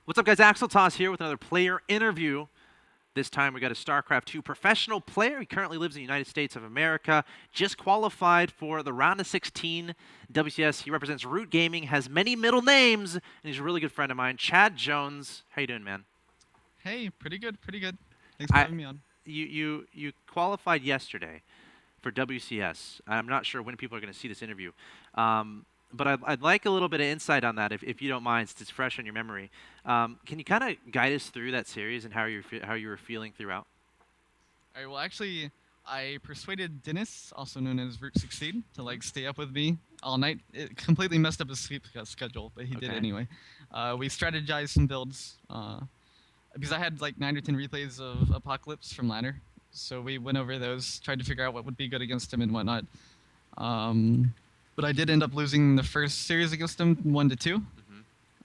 What's up, guys? Axel Toss here with another player interview. This time we got a StarCraft 2 professional player. He currently lives in the United States of America. Just qualified for the round of 16 WCS. He represents Root Gaming, has many middle names, and he's a really good friend of mine. Chad Jones. How you doing, man? Hey, pretty good, pretty good. Thanks for I having me on. you qualified yesterday for WCS. I'm not sure when people are going to see this interview. But I'd like a little bit of insight on that, if you don't mind, since it's fresh on your memory. Can you kind of guide us through that series and how you were feeling throughout? All right, well, actually, I persuaded Dennis, also known as Root Succeed, to stay up with me all night. It completely messed up his sleep schedule, but he did Okay. anyway. We strategized some builds because I had like 9 or 10 replays of Apocalypse from Ladder, so we went over those, tried to figure out what would be good against him and whatnot. Um, but I did end up losing the first series against him, 1-2.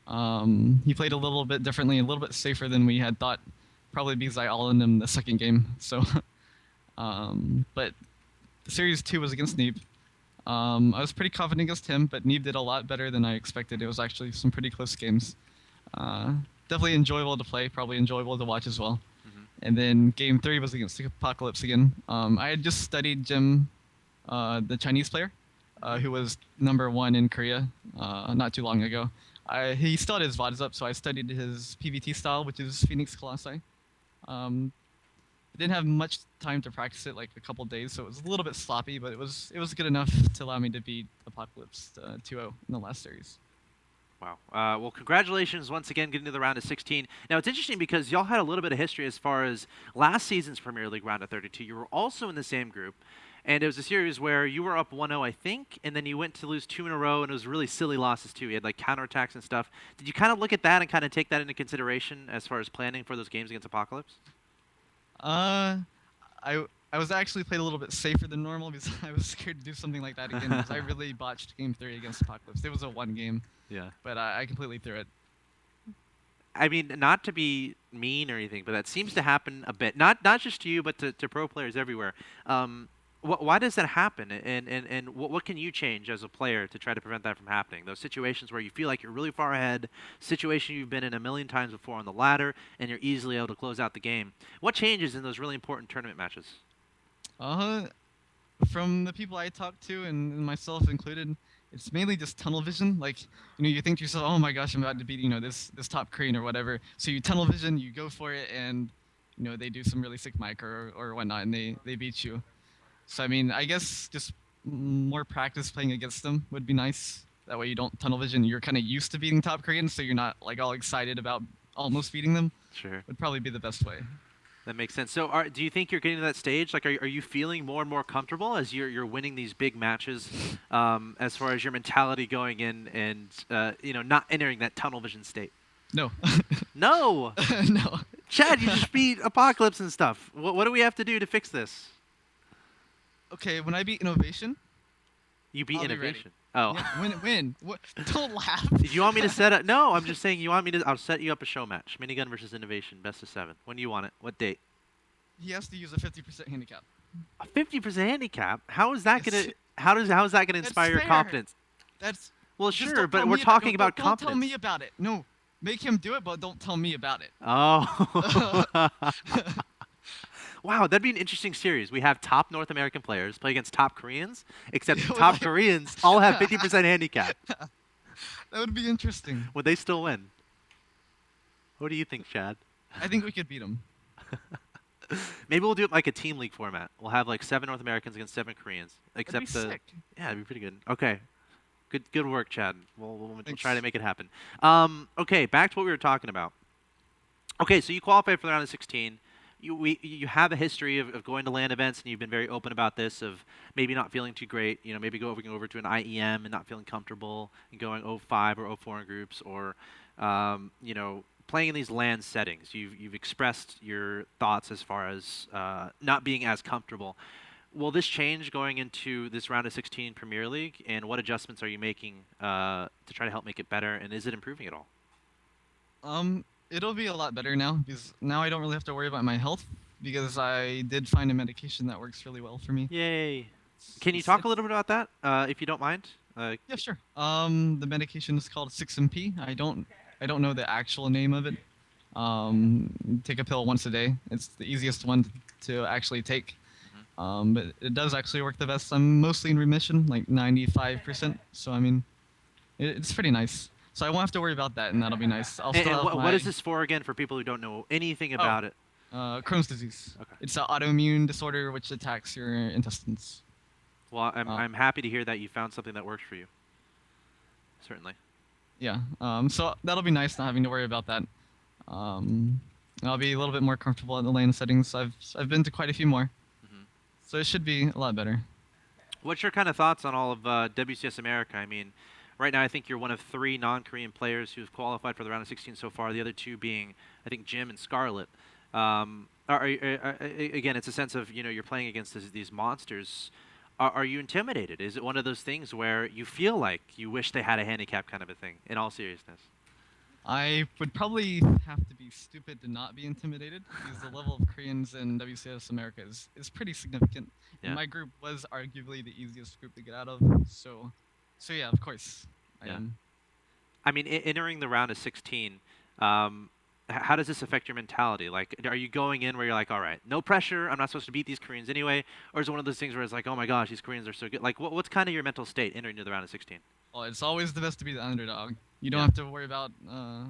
Hmm. He played a little bit differently, a little bit safer than we had thought, probably because I all in him the second game. So, but series 2 was against Neeb. I was pretty confident against him, but Neeb did a lot better than I expected. It was actually some pretty close games. Definitely enjoyable to play, probably enjoyable to watch as well. Hmm. And then game 3 was against the Apocalypse again. I had just studied Jim, the Chinese player, who was #1 in Korea not too long ago. He still had his VODs up, so I studied his PvT style, which is Phoenix Colossi. Um, I didn't have much time to practice it, like a couple days, so it was a little bit sloppy, but it was good enough to allow me to beat Apocalypse 2-0 in the last series. Wow. Well, congratulations once again getting to the round of 16. Now, it's interesting because y'all had a little bit of history as far as last season's Premier League round of 32. You were also in the same group, and it was a series where you were up 1-0, I think, and then you went to lose two in a row, and it was really silly losses, too. You had, like, counterattacks and stuff. Did you kind of look at that and kind of take that into consideration as far as planning for those games against Apocalypse? Uh, I was actually played a little bit safer than normal because I was scared to do something like that again because I really botched game 3 against Apocalypse. It was a one game, Yeah. but I completely threw it. I mean, not to be mean or anything, but that seems to happen a bit. Not just to you, but to pro players everywhere. Why does that happen? And what can you change as a player to try to prevent that from happening? Those situations where you feel like you're really far ahead, situation you've been in a million times before on the ladder, and you're easily able to close out the game. What changes in those really important tournament matches? Uh, from the people I talked to and myself included, it's mainly just tunnel vision. Like, you think to yourself, "Oh my gosh, I'm about to beat this top crane or whatever." So you tunnel vision, you go for it, and they do some really sick mic or whatnot, and they beat you. So I mean, I guess just more practice playing against them would be nice. That way you don't tunnel vision. You're kind of used to beating top Koreans, so you're not like all excited about almost beating them. Sure. Would probably be the best way. That makes sense. So, do you think you're getting to that stage? Like, are you feeling more and more comfortable as you're winning these big matches, as far as your mentality going in and not entering that tunnel vision state? No, No, no. Chad, you just beat Apocalypse and stuff. What do we have to do to fix this? Okay, when I beat innovation, You beat I'll be ready. Innovation. Oh, Yeah, win. What? Don't laugh. do you want me to set up? No, I'm just saying you want me to. I'll set you up a show match. Minigun versus Innovation, best of 7. When do you want it? What date? He has to use a 50% handicap. A 50% handicap. How is that Yes, gonna? How is that gonna that's inspire your fair. confidence? That's Well, just sure, don't but tell we're me about talking about don't tell confidence. me about it. No, make him do it, but don't tell me about it. Oh. Wow, that'd be an interesting series. We have top North American players play against top Koreans, except the top that Koreans all have 50% handicap. would be interesting. Would they still win? What do you think, Chad? I think we could beat him. Maybe we'll do it like a team league format. We'll have like 7 North Americans against 7 Koreans, That'd be except the sick. yeah, it'd be pretty good. Okay, good work, Chad. We'll try to Thanks. make it happen. Okay, back to what we were talking about. Okay, so you qualified for the round of 16. You have a history of going to LAN events, and you've been very open about this, of maybe not feeling too great. Maybe going over to an IEM and not feeling comfortable, and going 0-5 or 0-4 in groups, or playing in these LAN settings. You've expressed your thoughts as far as not being as comfortable. Will this change going into this round of 16 Premier League, and what adjustments are you making to try to help make it better, and is it improving at all? It'll be a lot better now because now I don't really have to worry about my health because I did find a medication that works really well for me. Yay! It's, Can you it's, talk a it's little bit about that, if you don't mind? yeah, sure. The medication is called 6MP. I don't know the actual name of it. Take a pill once a day. It's the easiest one to actually take. But it does actually work the best. I'm mostly in remission, like 95%. So I mean, it's pretty nice. So I won't have to worry about that, and that'll be nice. I'll still And have what my is this for again for people who don't know anything oh, about it? Crohn's disease. Okay. It's an autoimmune disorder which attacks your intestines. Well, Uh, I'm happy to hear that you found something that works for you. Certainly. yeah. So that'll be nice not having to worry about that. Um, I'll be a little bit more comfortable in the lane settings. I've been to quite a few more, Hmm. so it should be a lot better. What's your kind of thoughts on all of WCS America? I mean, right now I think you're one of 3 non-Korean players who've qualified for the round of 16 so far. The other 2 being, I think, Jim and Scarlett. Again, it's a sense of you're playing against these monsters. Are you intimidated? Is it one of those things where you feel like you wish they had a handicap kind of a thing? In all seriousness. I would probably have to be stupid to not be intimidated because the level of Koreans in WCS America is pretty significant. Yeah. And my group was arguably the easiest group to get out of. So yeah, of course, I Yeah. am. I mean, entering the round of 16, how does this affect your mentality? Like, are you going in where you're like, all right, no pressure, I'm not supposed to beat these Koreans anyway? Or is it one of those things where it's like, oh my gosh, these Koreans are so good? Like, what's kind of your mental state entering into the round of 16? Well, it's always the best to be the underdog. You don't Yeah. have to worry about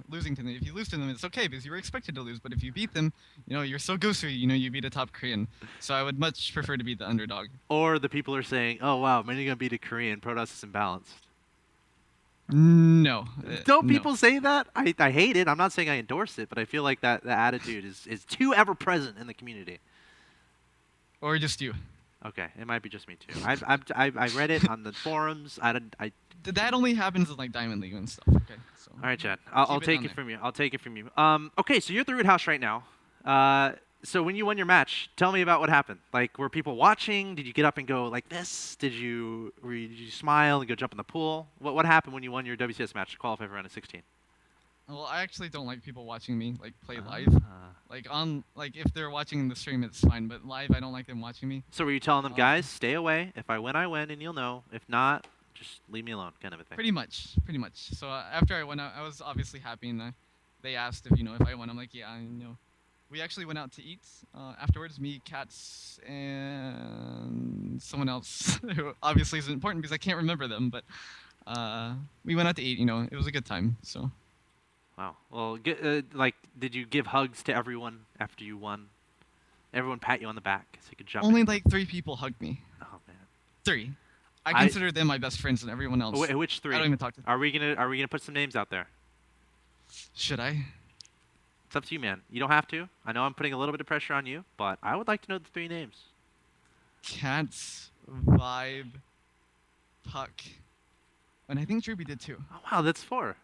losing to them. If you lose to them, it's okay because you were expected to lose. But if you beat them, you're so ghostly. You beat a top Korean. So I would much prefer to be the underdog. Or the people are saying, oh wow, Minigun beat a Korean, Protoss is imbalanced. No. Don't No. people say that? I hate it. I'm not saying I endorse it, but I feel like that the attitude is too ever present in the community. Or just you. Okay, it might be just me too. I read it on the forums. That only happens in like Diamond League and stuff. Okay. So. All right, Chad. I'll Keep it take down it there. from you. I'll take it from you. Okay, so you're at the Root House right now. So when you won your match, tell me about what happened. Like, were people watching? Did you get up and go like this? Did you smile and go jump in the pool? What happened when you won your WCS match to qualify for round of 16? Well, I actually don't like people watching me like play live. Ah. Like if they're watching the stream, it's fine. But live, I don't like them watching me. So were you telling them, Um, guys, stay away. If I win, and you'll know. If not, just leave me alone, kind of a thing. Pretty much. So after I went out, I was obviously happy, and they asked if I won. I'm like, yeah, We actually went out to eat afterwards. Me, Cats, and someone else who obviously isn't important because I can't remember them. But we went out to eat. It was a good time. So. Wow. Well, did you give hugs to everyone after you won? Everyone pat you on the back so you could jump. Only in. like 3 people hugged me. Oh man. 3. I I- consider them my best friends, and everyone else. Which 3? I don't even talk to them. Are we gonna put some names out there? Should I? It's up to you, man. You don't have to. I know I'm putting a little bit of pressure on you, but I would like to know the 3 names. Cats, Vibe, Puck, and I think Drewby did too. Oh wow, that's 4.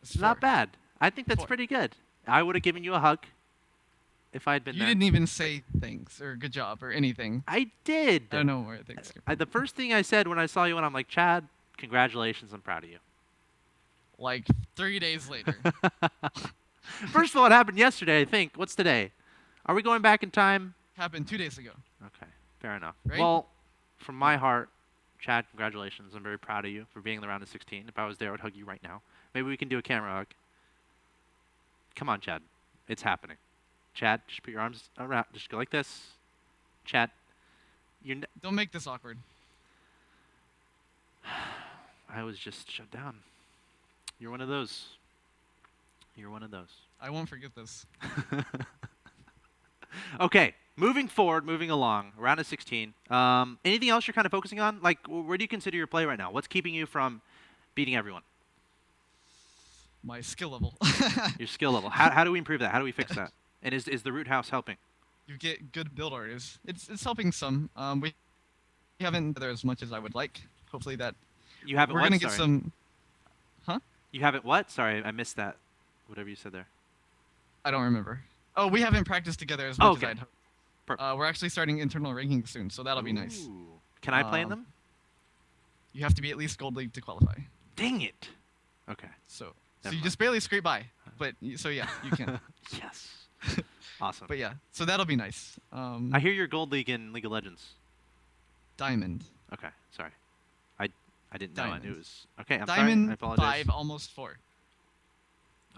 That's Not 4. bad. I think that's 4. pretty good. I would have given you a hug if I'd been You there. didn't even say thanks or good job or anything. I did. I don't know where things are. The first thing I said when I saw you, and I'm like, Chad, congratulations, I'm proud of you. Like 3 days later. First of all, it happened yesterday, I think. What's today? Are we going back in time? Happened 2 days ago. Okay, fair enough. Right? Well, from my heart, Chad, congratulations. I'm very proud of you for being in the round of 16. If I was there, I would hug you right now. Maybe we can do a camera hug. Come on, Chad. It's happening. Chad, just put your arms around. Just go like this. Chad, Don't make this awkward. I was just shut down. You're one of those. You're one of those. I won't forget this. Okay, moving forward, moving along, round of 16. Anything else you're kind of focusing on? Like, where do you consider your play right now? What's keeping you from beating everyone? My skill level. Your skill level. How do we improve that? How do we fix that? And is the Root House helping? You get good build orders. It's helping some. We haven't there as much as I would like. Hopefully that You haven't we're what? gonna get Sorry. some. Huh? You haven't what? Sorry, I missed that. Whatever you said there. I don't remember. Oh, we haven't practiced together as Oh, much okay. as I'd hoped. We're actually starting internal ranking soon, so that'll be nice. Ooh. Can I play in them? You have to be at least Gold League to qualify. Dang it. Okay. So Never you mind. just barely scrape by. But so yeah, you can. Yes. Awesome. But yeah, so that'll be nice. I hear you're Gold League in League of Legends. Diamond. Okay, sorry. I didn't know. I knew Diamond. it was. Okay, I'm Diamond sorry. I apologize. 5, almost 4.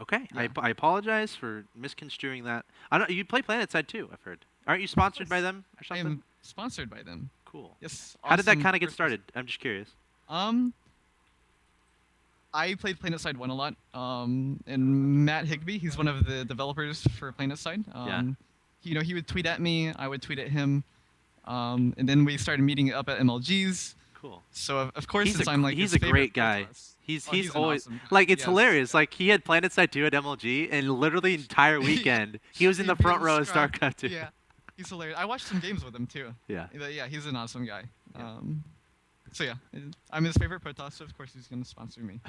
Okay, Yeah. I apologize for misconstruing that. I don't. You play PlanetSide too, I've heard. Aren't you sponsored by Yes. them or I something? am sponsored by them. Cool. Yes. How did that Awesome. kind of get Workers. started? I'm just curious. Um, I played PlanetSide 1 a lot. And Matt Higbee, he's one of the developers for PlanetSide. Yeah. He would tweet at me, I would tweet at him. And then we started meeting up at MLGs. Cool. So of course, since I'm like He's his a favorite great guy. Protoss- He's oh, he's he's an always awesome guy. like it's Yes, hilarious. yeah. Like he had PlanetSide 2 at MLG and literally the entire weekend he was in the front row of StarCraft 2. Yeah, he's hilarious. I watched some games with him too. Yeah. But yeah, he's an awesome guy. Yeah. So yeah, I'm his favorite Protoss, so of course he's gonna sponsor me.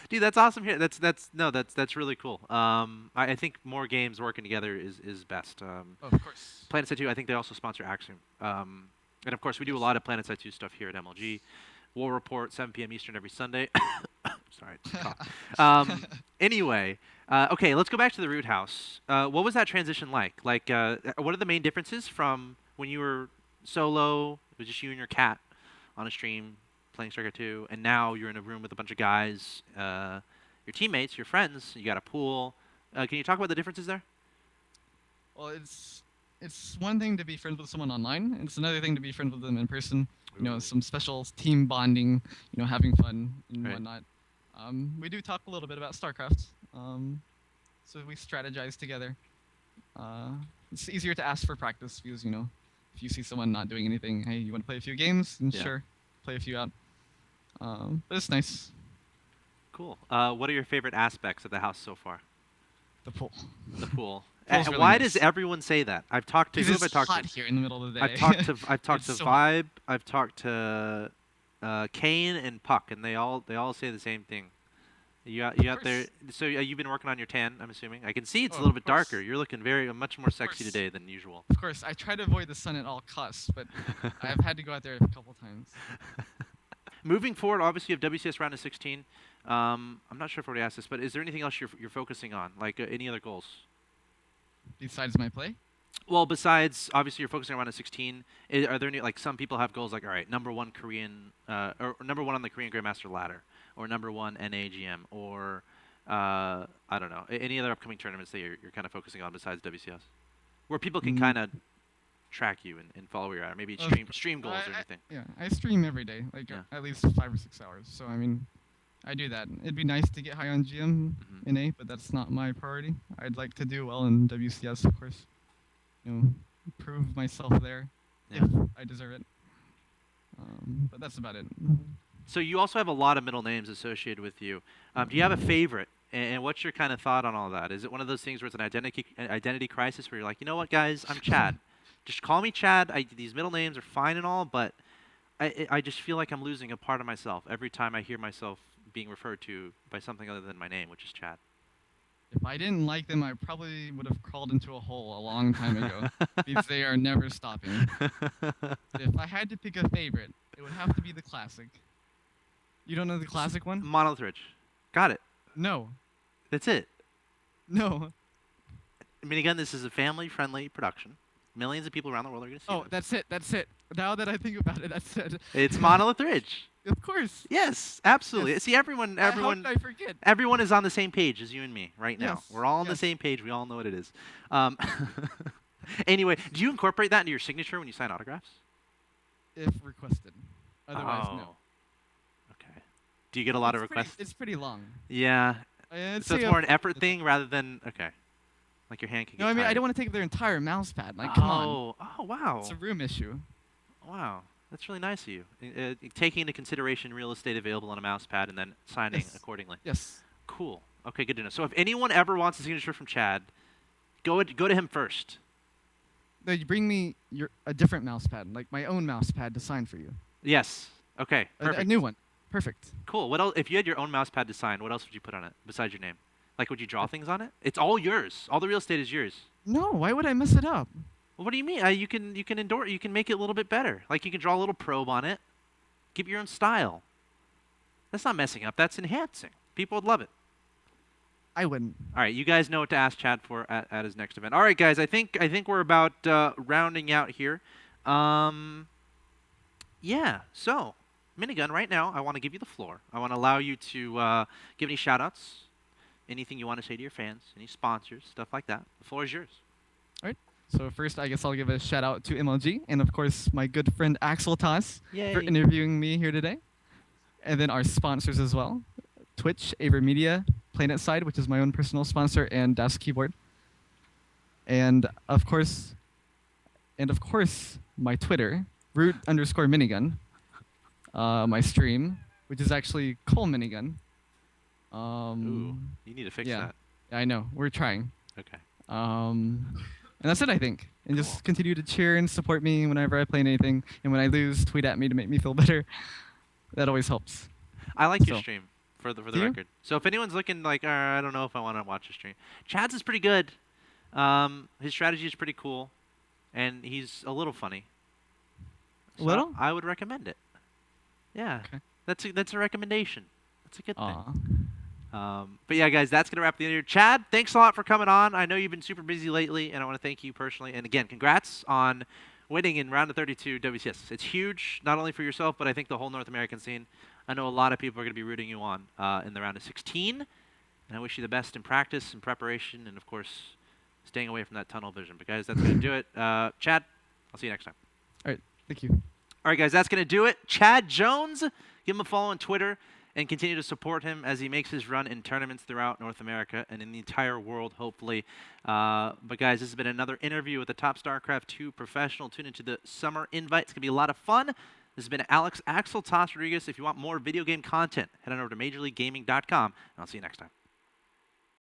Dude, that's awesome here. That's really cool. I think more games working together is best. Oh, of course. PlanetSide 2, I think they also sponsor Axiom. And of course, we do a Yes. lot of PlanetSide 2 stuff here at MLG. War Report, 7 p.m. Eastern every Sunday. Sorry. Anyway, okay, let's go back to the Root House. What was that transition like? Like, what are the main differences from when you were solo, it was just you and your cat on a stream playing StarCraft 2, and now you're in a room with a bunch of guys, your teammates, your friends, you got a pool. Can you talk about the differences there? Well, it's one thing to be friends with someone online, and it's another thing to be friends with them in person. You know, Ooh. some special team bonding, you know, having fun and Right. whatnot. We do talk a little bit about StarCraft, so we strategize together. It's easier to ask for practice because, you know, if you see someone not doing anything, hey, you want to play a few games? And Yeah. sure, play a few out. But it's nice. Cool. What are your favorite aspects of the house so far? The pool. The pool. Pool's really Why nice. does everyone say that? I've talked to Because who have I it's talked hot to? here in the middle of the day. I've talked to It's so hot. Vibe. I've talked to Kane and Puck, and they all say the same thing. You out there? course. So you've been working on your tan, I'm assuming. I can see it's Oh, a little of bit course. darker. You're looking much more sexy course. today than usual. Of course, I try to avoid the sun at all costs, but I've had to go out there a couple times. Moving forward, obviously you have WCS round of 16. I'm not sure if I already asked this, but is there anything else you're focusing on? Like any other goals? Besides my play, Well, besides obviously you're focusing on round of 16, are there any, like some people have goals like, all right, #1 Korean or #1 on the Korean Grandmaster ladder, or #1 NAGM, or I don't know, any other upcoming tournaments that you're kind of focusing on besides WCS, where people can Mm. kind of track you and follow where you're at, maybe Of stream goals or I- anything. yeah, I stream every day, like Yeah. at least 5 or 6 hours. So I mean, I do that. It'd be nice to get high on GM Mhm. in A, but that's not my priority. I'd like to do well in WCS, of course. You know, prove myself there Yeah. if I deserve it. But that's about it. So you also have a lot of middle names associated with you. Do you have a favorite? And what's your kind of thought on all that? Is it one of those things where it's an identity crisis where you're like, you know what, guys, I'm Chad. Just call me Chad. These middle names are fine and all, but I just feel like I'm losing a part of myself every time I hear myself being referred to by something other than my name, which is Chad. If I didn't like them, I probably would have crawled into a hole a long time ago because they are never stopping. If I had to pick a favorite, it would have to be the classic. You don't know the classic one? Monolith Ridge. Got it. No. That's it. No. Minigun, this is a family-friendly production. Millions of people around the world are going to see Oh, this. that's it. That's it. Now that I think about it, that's it. It's Monolith Ridge. Of course. Yes, absolutely. Yes. See, everyone How did I forget? everyone is on the same page as you and me right now. Yes, We're all on the yes. same page. We all know what it is. Anyway, do you incorporate that into your signature when you sign autographs? If requested. Otherwise, no. Okay. Do you get a lot of It's pretty- requests? It's pretty long. Yeah. I'd So say it's more an up- effort thing rather than okay. Like your hand can get No, I mean I tired. don't want to take their entire mouse pad. Like, come on. Oh, wow. It's a room issue. Wow. That's really nice of you. Taking into consideration real estate available on a mouse pad and then signing Yes. accordingly. Yes. Cool. Okay, good to know. So if anyone ever wants a signature from Chad, go to him first. No, you bring me a different mouse pad, like my own mouse pad to sign for you. Yes. Okay. A Perfect. new one. Perfect. Cool. What else? If you had your own mouse pad to sign, what else would you put on it besides your name? Like, would you draw things on it? It's all yours. All the real estate is yours. No, why would I mess it up? Well, what do you mean? You can endorse. You can make it a little bit better. Like you can draw a little probe on it. Give it your own style. That's not messing up. That's enhancing. People would love it. I wouldn't. All right, you guys know what to ask Chad for at his next event. All right, guys, I think we're about rounding out here. Yeah. So, Minigun, right now, I want to give you the floor. I want to allow you to give any shout-outs, anything you want to say to your fans, any sponsors, stuff like that. The floor is yours. All right. So first, I guess I'll give a shout out to MLG and of course my good friend Axel Toss for Yay. interviewing me here today, and then our sponsors as well: Twitch, AverMedia, PlanetSide, which is my own personal sponsor, and Das Keyboard, and of course, my Twitter, root_minigun, my stream, which is actually Cole Minigun. Ooh, you need to fix yeah. that. I know, we're trying. Okay. And that's it, I think. And just continue to cheer and support me whenever I play anything. And when I lose, tweet at me to make me feel better. That always helps. I like your So. stream, for the Do you? record. So if anyone's looking like, I don't know if I want to watch a stream, Chad's is pretty good. His strategy is pretty cool, and he's a little funny. So Little? I would recommend it. Yeah, Okay. that's a recommendation. That's a good thing. Aw. But yeah, guys, that's going to wrap the interview. Chad, thanks a lot for coming on. I know you've been super busy lately, and I want to thank you personally. And again, congrats on winning in round of 32 WCS. It's huge, not only for yourself, but I think the whole North American scene. I know a lot of people are going to be rooting you on in the round of 16. And I wish you the best in practice and preparation, and of course, staying away from that tunnel vision. But guys, that's going to do it. Chad, I'll see you next time. All right. Thank you. All right, guys, that's going to do it. Chad Jones, give him a follow on Twitter and continue to support him as he makes his run in tournaments throughout North America and in the entire world, hopefully. But, guys, this has been another interview with the top StarCraft 2 professional. Tune into the summer invite. It's going to be a lot of fun. This has been Axel Toss Rodriguez. If you want more video game content, head on over to MajorLeagueGaming.com, and I'll see you next time.